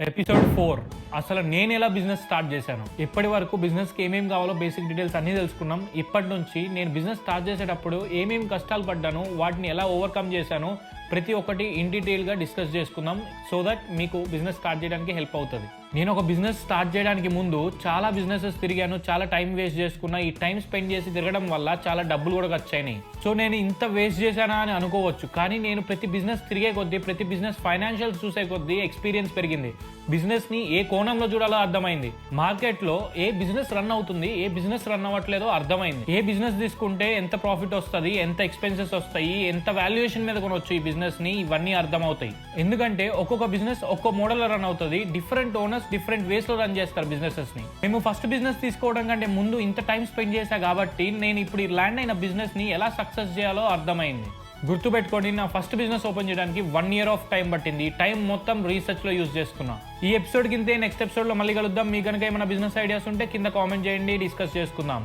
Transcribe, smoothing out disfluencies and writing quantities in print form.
Episode 4 అసలు నేను ఎలా బిజినెస్ స్టార్ట్ చేశాను. ఇప్పటి వరకు బిజినెస్కి ఏమేమి కావాలో బేసిక్ డీటెయిల్స్ అన్నీ తెలుసుకున్నాం. ఇప్పటి నుంచి నేను బిజినెస్ స్టార్ట్ చేసేటప్పుడు ఏమేమి కష్టాలు పడ్డాను, వాటిని ఎలా ఓవర్కమ్ చేశాను, ప్రతి ఒక్కటి ఇన్ డీటెయిల్గా డిస్కస్ చేసుకుందాం. సో దట్ మీకు బిజినెస్ స్టార్ట్ చేయడానికి హెల్ప్ అవుతుంది. నేను ఒక బిజినెస్ స్టార్ట్ చేయడానికి ముందు చాలా బిజినెసెస్ తిరిగాను, చాలా టైం వేస్ట్ చేసుకున్నా. ఈ టైం స్పెండ్ చేసి తిరగడం వల్ల చాలా డబ్బులు కూడా ఖర్చయినాయి. సో నేను ఇంత వేస్ట్ చేశానా అని అనుకోవచ్చు, కానీ నేను ప్రతి బిజినెస్ తిరిగే కొద్దీ, ప్రతి బిజినెస్ ఫైనాన్షియల్స్ చూసే కొద్దీ ఎక్స్పీరియన్స్ పెరిగింది. బిజినెస్ని ఏ కోణంలో చూడాలో అర్థమైంది. మార్కెట్లో ఏ బిజినెస్ రన్ అవుతుంది, ఏ బిజినెస్ రన్ అవ్వట్లేదో అర్థమైంది. ఏ బిజినెస్ తీసుకుంటే ఎంత ప్రాఫిట్ వస్తుంది, ఎంత ఎక్స్పెన్సెస్ వస్తాయి, ఎంత వాల్యుయేషన్ మీద కొనవచ్చు ఈ బిజినెస్ ని, ఇవన్నీ అర్థమవుతాయి. ఎందుకంటే ఒక్కొక్క బిజినెస్ ఒక్కో మోడల్ లో రన్ అవుతుంది. డిఫరెంట్ ఓనర్స్ డిఫరెంట్ వేస్ లో రన్ చేస్తారు బిజినెసెస్ ని. మేము ఫస్ట్ బిజినెస్ తీసుకోవడం కంటే ముందు ఇంత టైం స్పెండ్ చేశా కాబట్టి నేను ఇప్పుడు ఈ ల్యాండ్ అయిన బిజినెస్ ని ఎలా సక్సెస్ చేయాలో అర్థమైంది. గుర్తుపెట్టుకోండి, నా ఫస్ట్ బిజినెస్ ఓపెన్ చేయడానికి 1 year ఆఫ్ టైం పట్టింది. ఈ టైం మొత్తం రీసెర్చ్ లో యూజ్ చేసుకున్నా. ఈ ఎపిసోడ్ కింద నెక్స్ట్ ఎపిసోడ్ లో మళ్ళీ కలుద్దాం. మీ కనుక ఏమైనా బిజినెస్ ఐడియాస్ ఉంటే కింద కామెంట్ చేయండి, డిస్కస్ చేసుకుందాం.